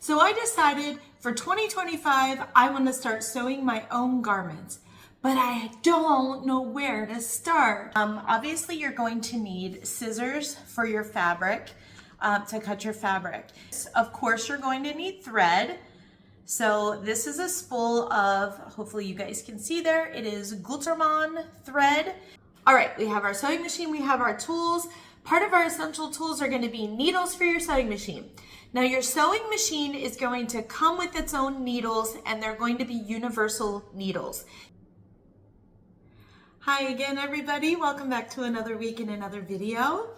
So I decided for 2025, I want to start sewing my own garments, but I don't know where to start. Obviously, you're going to need scissors for your fabric, to cut your fabric. Of course, you're going to need thread. So this is a spool of, hopefully you guys can see there, it is Gutermann thread. All right, we have our sewing machine, we have our tools. Part of our essential tools are going to be needles for your sewing machine. Now your sewing machine is going to come with its own needles, and they're going to be universal needles. Hi again, everybody. Welcome back to another week and another video.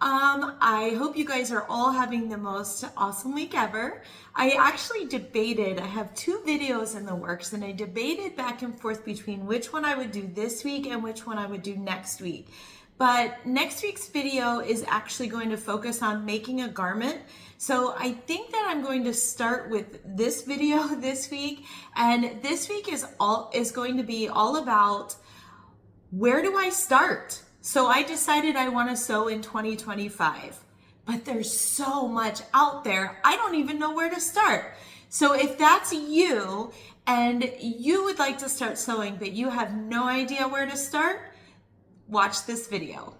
I hope you guys are all having the most awesome week ever. I actually debated, I have two videos in the works, and I debated back and forth between which one I would do this week and which one I would do next week. But next week's video is actually going to focus on making a garment. So I think that I'm going to start with this video this week. And this week is going to be all about, where do I start? So I decided I want to sew in 2025, but there's so much out there. I don't even know where to start. So if that's you and you would like to start sewing, but you have no idea where to start, watch this video.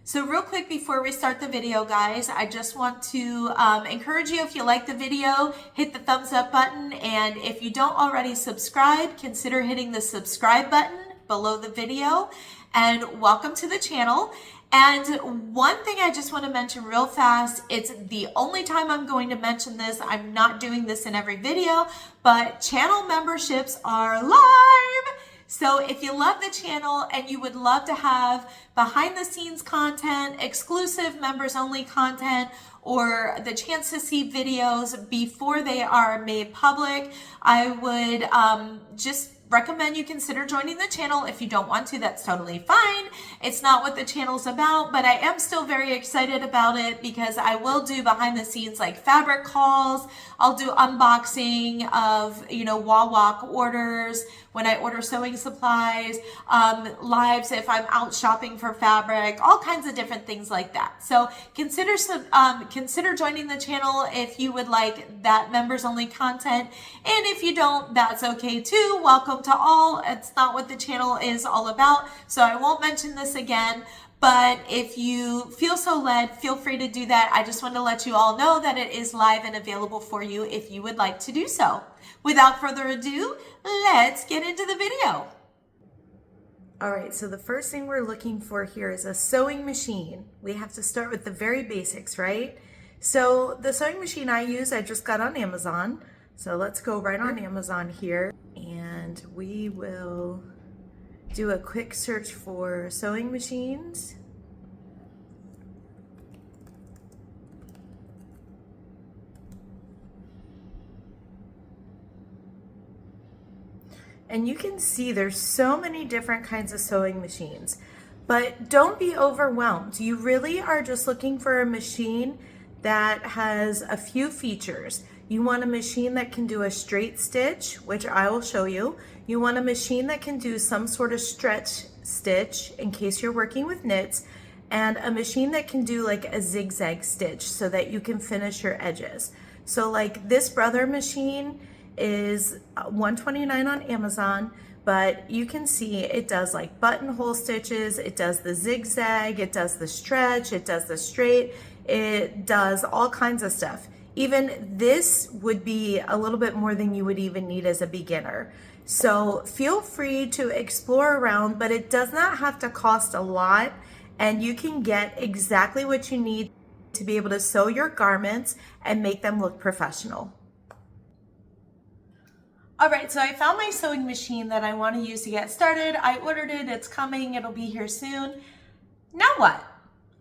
So real quick before we start the video, guys, I just want to encourage you, if you like the video, hit the thumbs up button. And if you don't already subscribe, consider hitting the subscribe button below the video. And welcome to the channel. And one thing I just want to mention real fast, it's the only time I'm going to mention this. I'm not doing this in every video, but channel memberships are live. So if you love the channel and you would love to have behind the scenes content, exclusive members only content, or the chance to see videos before they are made public, I would just recommend you consider joining the channel. If you don't want to, that's totally fine. It's not what the channel's about, but I am still very excited about it because I will do behind the scenes like fabric hauls. I'll do unboxing of, wall walk orders when I order sewing supplies, lives if I'm out shopping for fabric, all kinds of different things like that. So consider joining the channel if you would like that members only content. And if you don't, that's okay too. Welcome to all. It's not what the channel is all about, so I won't mention this again. But if you feel so led, feel free to do that. I just want to let you all know that it is live and available for you if you would like to do so. Without further ado, let's get into the video. All right, so the first thing we're looking for here is a sewing machine. We have to start with the very basics, right? So the sewing machine I use, I just got on Amazon. So let's go right on Amazon here, and we will do a quick search for sewing machines. And you can see there's so many different kinds of sewing machines, but don't be overwhelmed. You really are just looking for a machine that has a few features. You want a machine that can do a straight stitch, which I will show you. You want a machine that can do some sort of stretch stitch in case you're working with knits, and a machine that can do like a zigzag stitch so that you can finish your edges. So like this Brother machine is $129 on Amazon, but you can see it does like buttonhole stitches, it does the zigzag, it does the stretch, it does the straight, it does all kinds of stuff. Even this would be a little bit more than you would even need as a beginner. So feel free to explore around, but it does not have to cost a lot, and you can get exactly what you need to be able to sew your garments and make them look professional. All right, so I found my sewing machine that I want to use to get started. I ordered it, it's coming, it'll be here soon. Now what?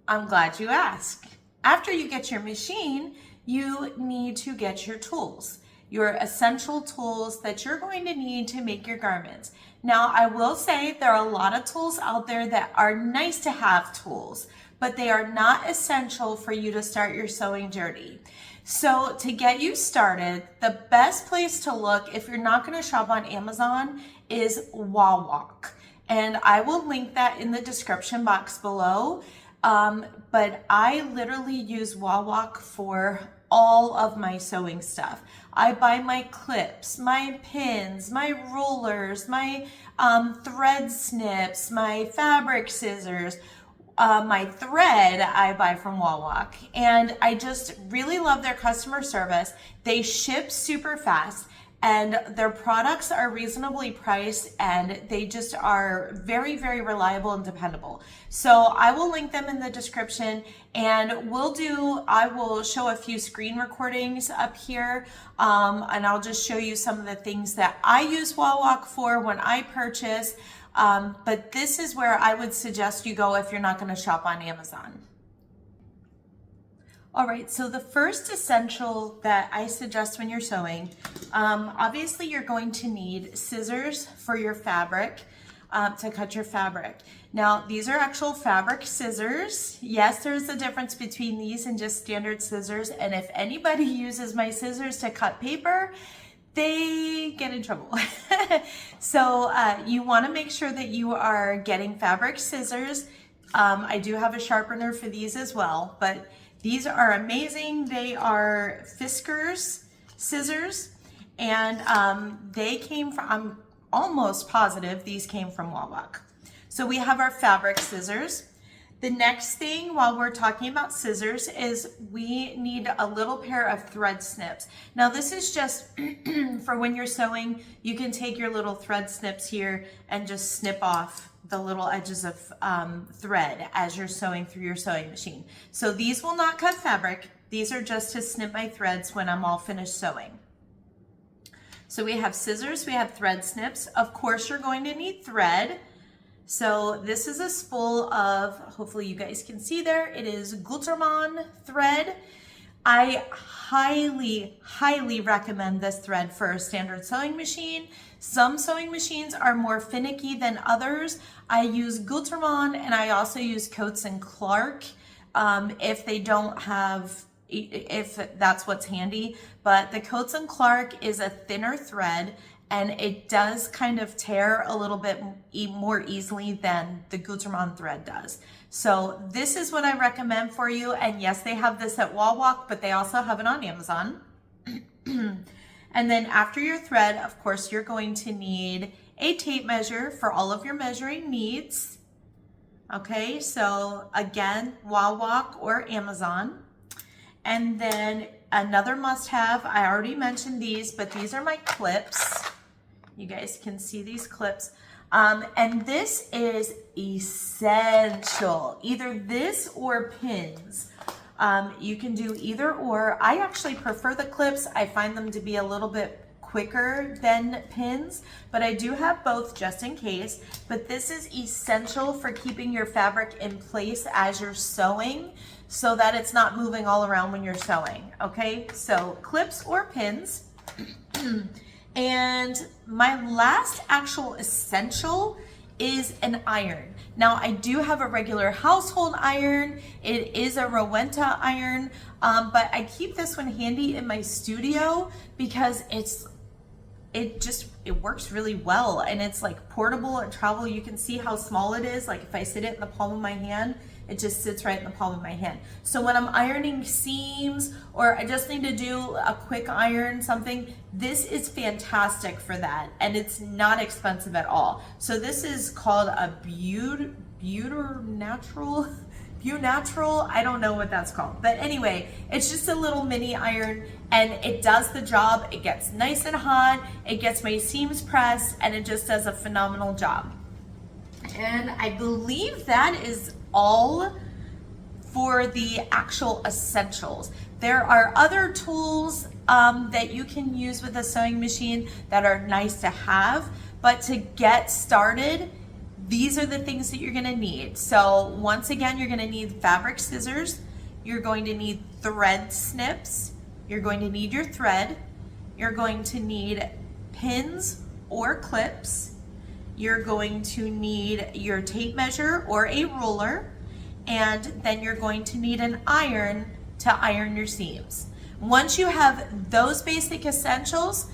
I'm glad you asked. After you get your machine, you need to get your tools, your essential tools that you're going to need to make your garments. Now, I will say there are a lot of tools out there that are nice to have tools, but they are not essential for you to start your sewing journey. So to get you started, the best place to look if you're not going to shop on Amazon is Wall Walk. And I will link that in the description box below. But I literally use Wall Walk for all of my sewing stuff. I buy my clips, my pins, my rulers, my thread snips, my fabric scissors, my thread I buy from Wawak. And I just really love their customer service. They ship super fast, and their products are reasonably priced, and they just are very, very reliable and dependable. So I will link them in the description, and I will show a few screen recordings up here, and I'll just show you some of the things that I use Wawak for when I purchase. But this is where I would suggest you go if you're not going to shop on Amazon. All right, so the first essential that I suggest when you're sewing, obviously you're going to need scissors for your fabric, to cut your fabric. Now, these are actual fabric scissors. Yes, there's a difference between these and just standard scissors, and if anybody uses my scissors to cut paper, they get in trouble. So you want to make sure that you are getting fabric scissors. I do have a sharpener for these as well, but these are amazing. They are Fiskars scissors, and they came from, I'm almost positive these came from Wawak. So we have our fabric scissors. The next thing while we're talking about scissors is we need a little pair of thread snips. Now this is just for when you're sewing. You can take your little thread snips here and just snip off the little edges of thread as you're sewing through your sewing machine. So these will not cut fabric. These are just to snip my threads when I'm all finished sewing. So we have scissors, we have thread snips. Of course, you're going to need thread. So this is a spool of, hopefully you guys can see there, it is Gutermann thread. I highly, highly recommend this thread for a standard sewing machine. Some sewing machines are more finicky than others. I use Gutermann, and I also use Coats and Clark if they don't have, if that's what's handy. But the Coats and Clark is a thinner thread, and it does kind of tear a little bit more easily than the Gutermann thread does. So this is what I recommend for you. And yes, they have this at Wawak, but they also have it on Amazon. And then after your thread, of course, you're going to need a tape measure for all of your measuring needs. Okay, so again, Wawak or Amazon. And then another must-have, I already mentioned these, but these are my clips. You guys can see these clips. And this is essential, either this or pins. You can do either or. I actually prefer the clips. I find them to be a little bit quicker than pins, but I do have both just in case. But this is essential for keeping your fabric in place as you're sewing so that it's not moving all around when you're sewing, okay? So clips or pins. And my last actual essential is an iron. Now I do have a regular household iron. It is a Rowenta iron, but I keep this one handy in my studio because it works really well, and it's like portable and travel. You can see how small it is. Like if I sit it in the palm of my hand, it just sits right in the palm of my hand. So when I'm ironing seams or I just need to do a quick iron something, this is fantastic for that, and it's not expensive at all. So this is called a Bunatural. I don't know what that's called, but anyway, it's just a little mini iron, and it does the job. It gets nice and hot, it gets my seams pressed, and it just does a phenomenal job. And I believe that is all for the actual essentials. There are other tools that you can use with a sewing machine that are nice to have, but to get started, these are the things that you're gonna need. So once again, you're gonna need fabric scissors, you're going to need thread snips, you're going to need your thread, you're going to need pins or clips, you're going to need your tape measure or a ruler, and then you're going to need an iron to iron your seams. Once you have those basic essentials,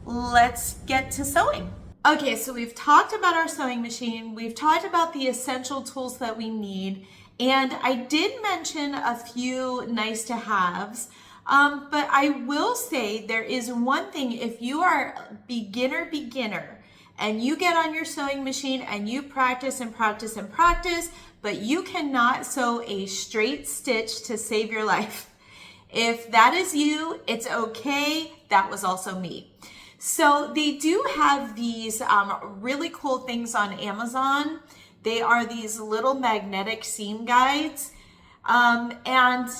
let's get to sewing. Okay, so we've talked about our sewing machine, we've talked about the essential tools that we need, and I did mention a few nice to haves. But I will say there is one thing, if you are beginner, and you get on your sewing machine and you practice and practice and practice, but you cannot sew a straight stitch to save your life. If that is you, it's okay. That was also me. So they do have these really cool things on Amazon. They are these little magnetic seam guides. And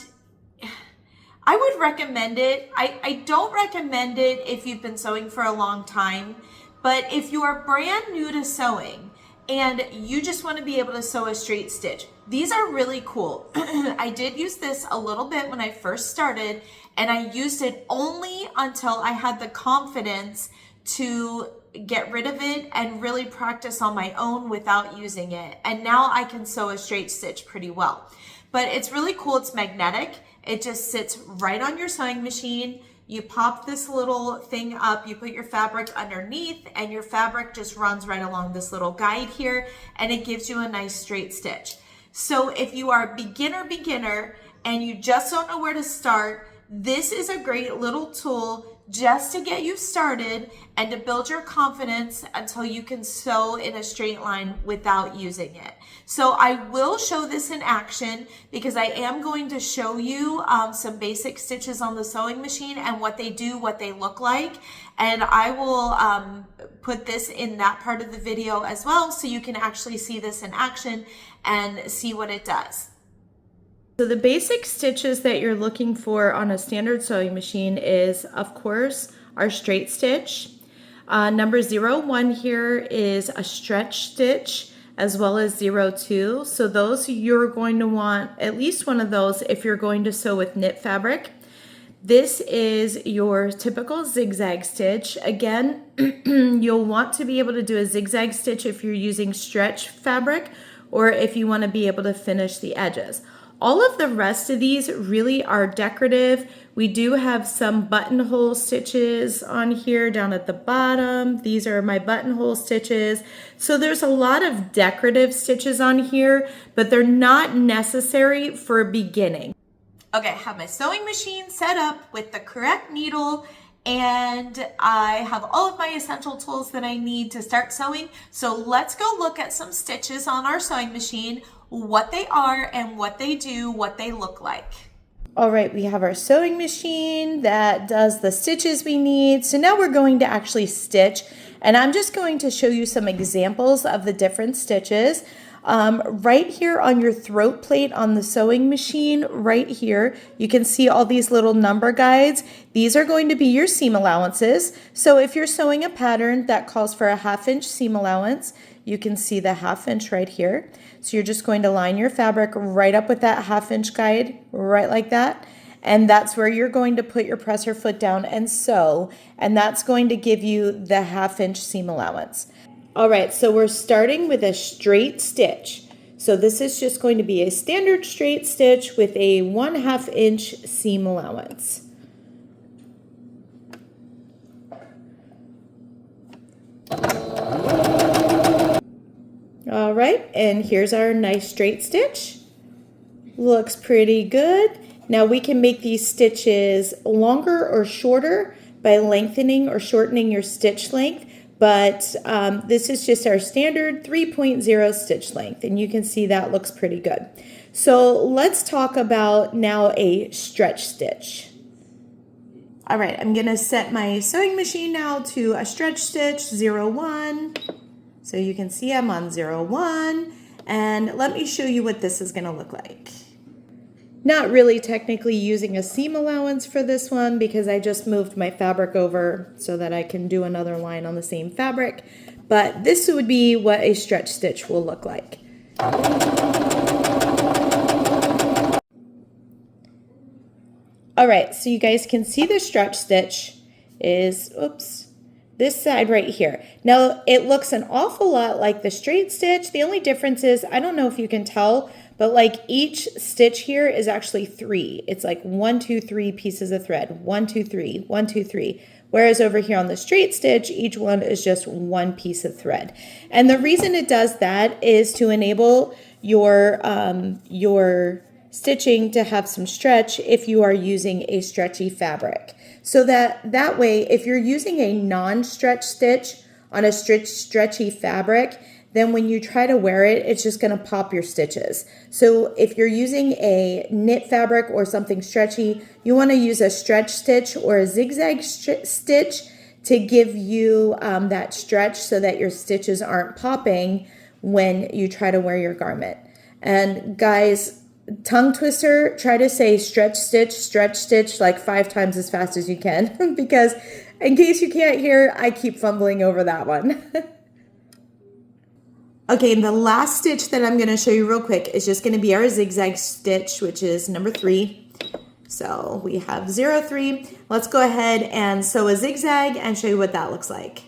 I would recommend it. I don't recommend it if you've been sewing for a long time, but if you are brand new to sewing and you just want to be able to sew a straight stitch, these are really cool. I did use this a little bit when I first started, and I used it only until I had the confidence to get rid of it and really practice on my own without using it. And now I can sew a straight stitch pretty well. But it's really cool. It's magnetic. It just sits right on your sewing machine. You pop this little thing up, you put your fabric underneath, and your fabric just runs right along this little guide here, and it gives you a nice straight stitch. So if you are beginner and you just don't know where to start, this is a great little tool just to get you started and to build your confidence until you can sew in a straight line without using it. So I will show this in action because I am going to show you some basic stitches on the sewing machine and what they do, what they look like. And I will put this in that part of the video as well so you can actually see this in action and see what it does. So the basic stitches that you're looking for on a standard sewing machine is, of course, our straight stitch. Number 01 here is a stretch stitch, as well as 02. So those you're going to want at least one of those if you're going to sew with knit fabric. This is your typical zigzag stitch. Again, you'll want to be able to do a zigzag stitch if you're using stretch fabric or if you want to be able to finish the edges. All of the rest of these really are decorative. We do have some buttonhole stitches on here down at the bottom. These are my buttonhole stitches. So there's a lot of decorative stitches on here, but they're not necessary for beginning. Okay, I have my sewing machine set up with the correct needle, and I have all of my essential tools that I need to start sewing. So let's go look at some stitches on our sewing machine, what they are and what they do, what they look like. All right, we have our sewing machine that does the stitches we need. So now we're going to actually stitch, and I'm just going to show you some examples of the different stitches. Right here on your throat plate on the sewing machine, right here, you can see all these little number guides. These are going to be your seam allowances. So if you're sewing a pattern that calls for a 1/2 inch seam allowance, you can see the 1/2 inch right here. So you're just going to line your fabric right up with that 1/2 inch guide, right like that. And that's where you're going to put your presser foot down and sew. And that's going to give you the 1/2 inch seam allowance. All right, so we're starting with a straight stitch. So this is just going to be a standard straight stitch with a 1/2 inch seam allowance. All right, and here's our nice straight stitch. Looks pretty good. Now we can make these stitches longer or shorter by lengthening or shortening your stitch length. But this is just our standard 3.0 stitch length, and you can see that looks pretty good. So let's talk about now a stretch stitch. All right, I'm gonna set my sewing machine now to a stretch stitch 01. So you can see I'm on 01, and let me show you what this is gonna look like. Not really technically using a seam allowance for this one because I just moved my fabric over so that I can do another line on the same fabric, but this would be what a stretch stitch will look like. All right, so you guys can see the stretch stitch is, oops, this side right here. Now it looks an awful lot like the straight stitch. The only difference is, I don't know if you can tell, but like each stitch here is actually 3. It's like 1, 2, 3 pieces of thread. 1, 2, 3, 1, 2, 3. Whereas over here on the straight stitch, each one is just 1 piece of thread. And the reason it does that is to enable your stitching to have some stretch if you are using a stretchy fabric. So that way, if you're using a non-stretch stitch on a stretchy fabric, then when you try to wear it, it's just going to pop your stitches. So if you're using a knit fabric or something stretchy, you want to use a stretch stitch or a zigzag stitch to give you that stretch so that your stitches aren't popping when you try to wear your garment. And guys, tongue twister, try to say stretch stitch like 5 times as fast as you can because in case you can't hear, I keep fumbling over that one. Okay, and the last stitch that I'm going to show you real quick is just going to be our zigzag stitch, which is number 3. So we have 0, 3. Let's go ahead and sew a zigzag and show you what that looks like.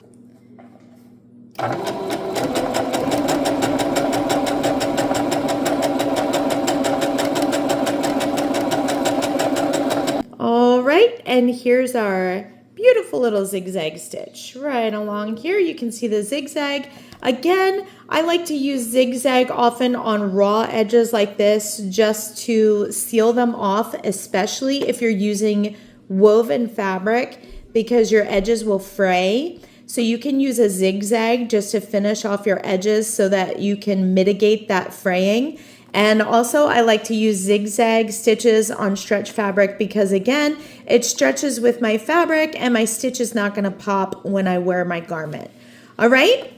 All right, and here's our beautiful little zigzag stitch. Right along here, you can see the zigzag. Again, I like to use zigzag often on raw edges like this just to seal them off, especially if you're using woven fabric because your edges will fray. So you can use a zigzag just to finish off your edges so that you can mitigate that fraying. And also I like to use zigzag stitches on stretch fabric because again, it stretches with my fabric and my stitch is not going to pop when I wear my garment. All right?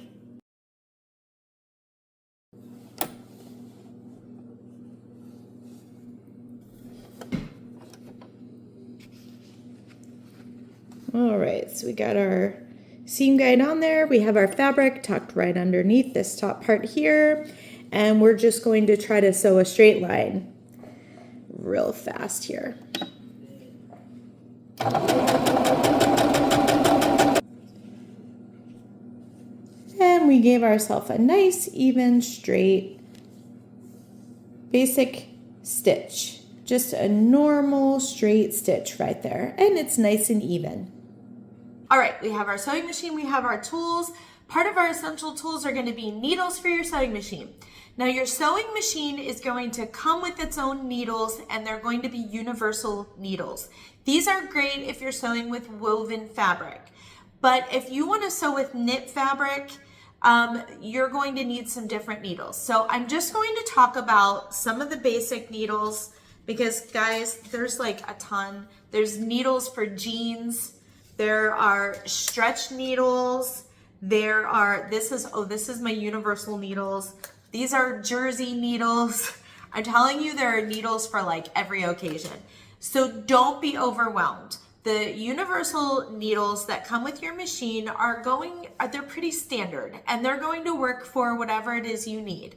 All right, so we got our seam guide on there. We have our fabric tucked right underneath this top part here. And we're just going to try to sew a straight line real fast here. And we gave ourselves a nice, even, straight, basic stitch. Just a normal straight stitch right there. And it's nice and even. All right, we have our sewing machine, we have our tools. Part of our essential tools are going to be needles for your sewing machine. Now your sewing machine is going to come with its own needles and they're going to be universal needles. These are great if you're sewing with woven fabric. But if you want to sew with knit fabric, you're going to need some different needles. So I'm just going to talk about some of the basic needles because guys, there's like a ton. There's needles for jeans. There are stretch needles. There are, this is my universal needles. These are jersey needles. I'm telling you, there are needles for like every occasion. So don't be overwhelmed. The universal needles that come with your machine they're pretty standard and they're going to work for whatever it is you need.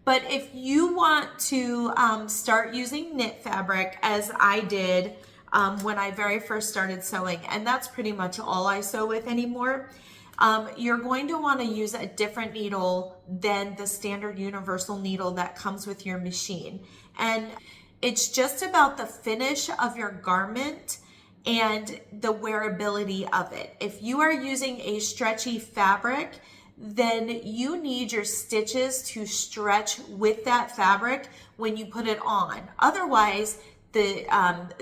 But if you want to start using knit fabric, as I did when I very first started sewing, and that's pretty much all I sew with anymore, you're going to want to use a different needle than the standard universal needle that comes with your machine. And it's just about the finish of your garment and the wearability of it. If you are using a stretchy fabric, then you need your stitches to stretch with that fabric when you put it on. Otherwise, the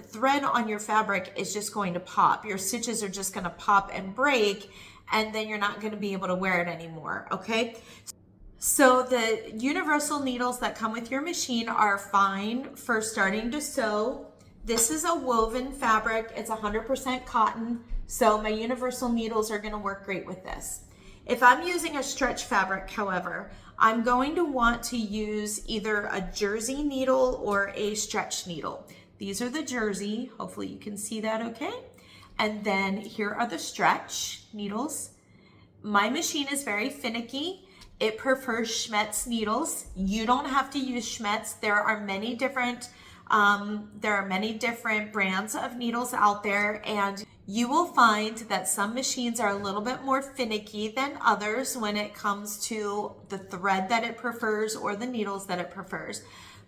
thread on your fabric is just going to pop. Your stitches are just going to pop and break, and then you're not going to be able to wear it anymore, okay? So the universal needles that come with your machine are fine for starting to sew. This is a woven fabric. It's 100% cotton, so my universal needles are going to work great with this. If I'm using a stretch fabric, however, I'm going to want to use either a jersey needle or a stretch needle. These are the jersey. Hopefully you can see that okay. And then here are the stretch needles. My machine is very finicky. It prefers Schmetz needles. You don't have to use Schmetz. There are many different brands of needles out there, and you will find that some machines are a little bit more finicky than others when it comes to the thread that it prefers or the needles that it prefers.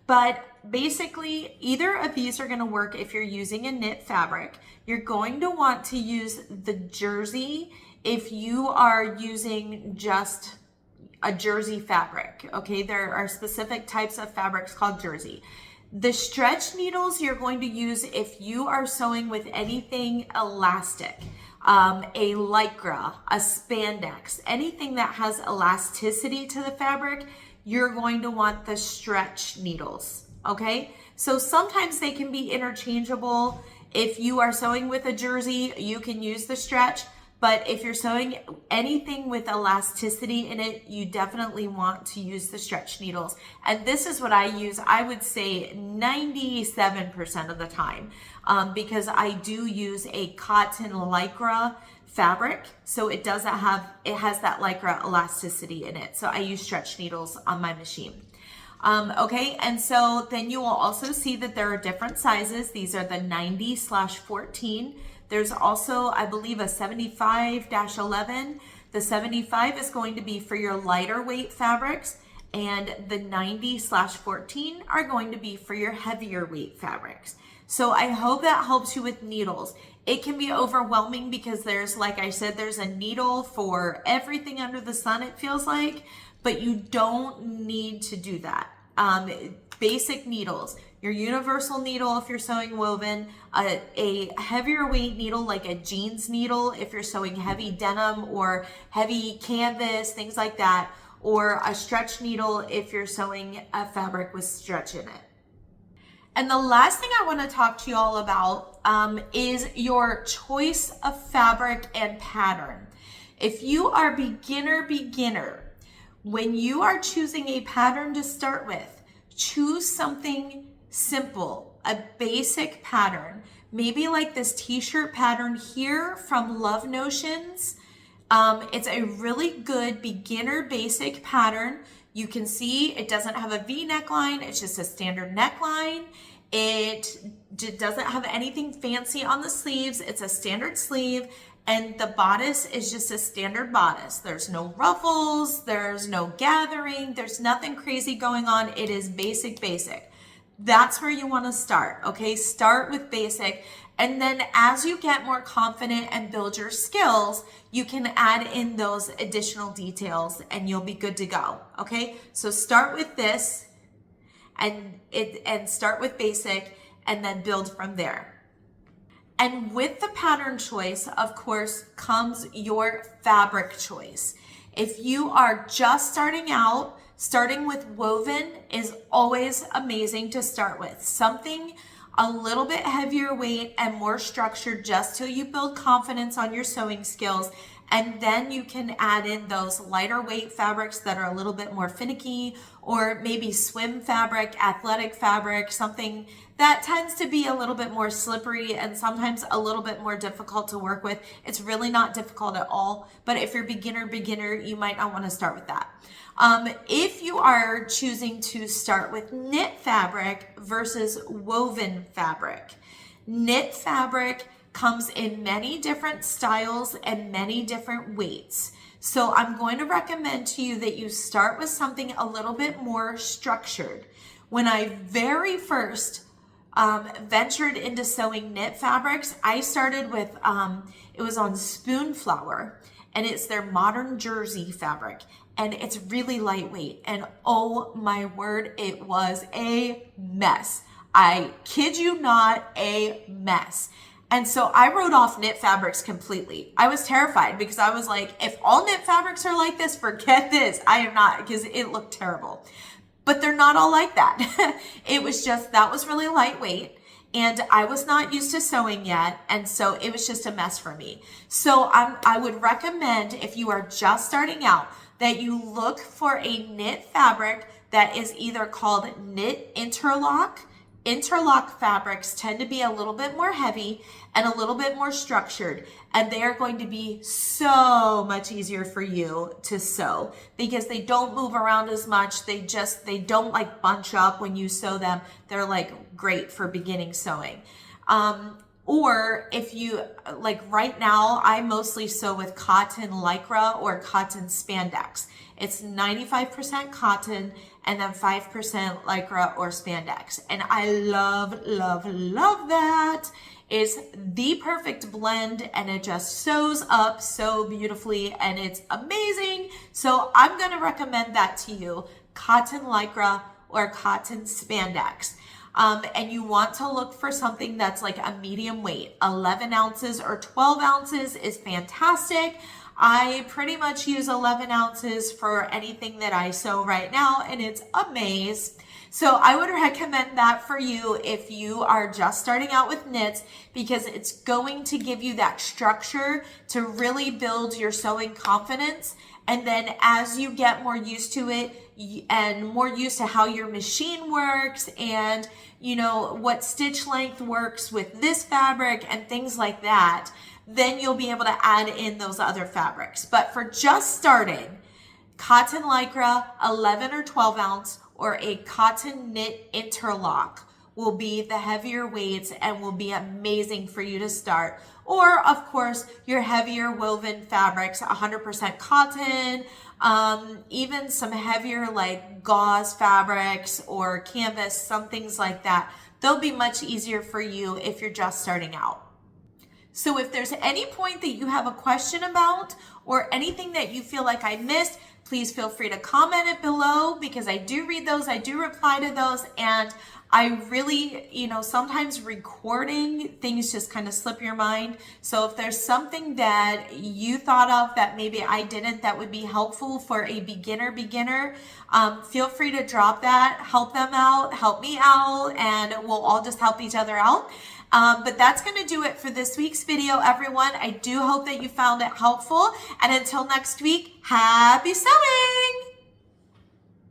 But basically, either of these are going to work if you're using a knit fabric. You're going to want to use the jersey if you are using just a jersey fabric, okay? There are specific types of fabrics called jersey. The stretch needles you're going to use if you are sewing with anything elastic, a lycra, a spandex, anything that has elasticity to the fabric, you're going to want the stretch needles, okay? So sometimes they can be interchangeable. If you are sewing with a jersey, you can use the stretch. But if you're sewing anything with elasticity in it, you definitely want to use the stretch needles. And this is what I use, I would say 97% of the time, because I do use a cotton lycra fabric. So it has that lycra elasticity in it. So I use stretch needles on my machine. Okay, and so then you will also see that there are different sizes. These are the 90/14. There's also, I believe, a 75-11. The 75 is going to be for your lighter weight fabrics, and the 90/14 are going to be for your heavier weight fabrics. So I hope that helps you with needles. It can be overwhelming because there's, like I said, there's a needle for everything under the sun, it feels like, but you don't need to do that. Basic needles, your universal needle if you're sewing woven, a heavier weight needle like a jeans needle if you're sewing heavy denim or heavy canvas, things like that, or a stretch needle if you're sewing a fabric with stretch in it. And the last thing I want to talk to you all about is your choice of fabric and pattern. If you are beginner, when you are choosing a pattern to start with, choose something simple, a basic pattern, maybe like this t-shirt pattern here from Love Notions. It's a really good beginner basic pattern. You can see it doesn't have a V neckline, it's just a standard neckline. It doesn't have anything fancy on the sleeves, it's a standard sleeve. And the bodice is just a standard bodice. There's no ruffles, there's no gathering, there's nothing crazy going on. It is basic. That's where you want to start, okay? Start with basic. And then as you get more confident and build your skills, you can add in those additional details and you'll be good to go, okay? So start with this and start with basic and then build from there. And with the pattern choice, of course, comes your fabric choice. If you are just starting out, starting with woven is always amazing to start with. Something a little bit heavier weight and more structured just till you build confidence on your sewing skills. And then you can add in those lighter weight fabrics that are a little bit more finicky, or maybe swim fabric, athletic fabric, something that tends to be a little bit more slippery and sometimes a little bit more difficult to work with. It's really not difficult at all, but if you're beginner, you might not want to start with that. If you are choosing to start with knit fabric versus woven fabric, knit fabric comes in many different styles and many different weights. So I'm going to recommend to you that you start with something a little bit more structured. When I very first ventured into sewing knit fabrics, I started with, it was on Spoonflower, and it's their modern jersey fabric. And it's really lightweight. And oh my word, it was a mess. I kid you not, a mess. And so I wrote off knit fabrics completely. I was terrified because I was like, if all knit fabrics are like this, forget this. I am not, because it looked terrible. But they're not all like that. It was just, that was really lightweight. And I was not used to sewing yet. And so it was just a mess for me. So I would recommend, if you are just starting out, that you look for a knit fabric that is either called knit interlock. Interlock fabrics tend to be a little bit more heavy and a little bit more structured, and they are going to be so much easier for you to sew because they don't move around as much. They don't like bunch up when you sew them. They're like great for beginning sewing. Or if you, like right now, I mostly sew with cotton lycra or cotton spandex. It's 95% cotton and then 5% lycra or spandex. And I love that. It's the perfect blend and it just sews up so beautifully and it's amazing. So I'm gonna recommend that to you, cotton lycra or cotton spandex. And you want to look for something that's like a medium weight. 11 ounces or 12 ounces is fantastic. I pretty much use 11 ounces for anything that I sew right now, and it's amazing. So I would recommend that for you if you are just starting out with knits, because it's going to give you that structure to really build your sewing confidence. And then as you get more used to it and more used to how your machine works and you know what stitch length works with this fabric and things like that, then you'll be able to add in those other fabrics. But for just starting, cotton lycra, 11 or 12 ounce, or a cotton knit interlock will be the heavier weights and will be amazing for you to start. Or of course, your heavier woven fabrics, 100% cotton, even some heavier like gauze fabrics or canvas, some things like that. They'll be much easier for you if you're just starting out. So if there's any point that you have a question about or anything that you feel like I missed, please feel free to comment it below, because I do read those, I do reply to those, and I really, sometimes recording things just kind of slip your mind. So if there's something that you thought of that maybe I didn't that would be helpful for a beginner, feel free to drop that, help them out, help me out, and we'll all just help each other out. But that's going to do it for this week's video, everyone. I do hope that you found it helpful. And until next week, happy sewing!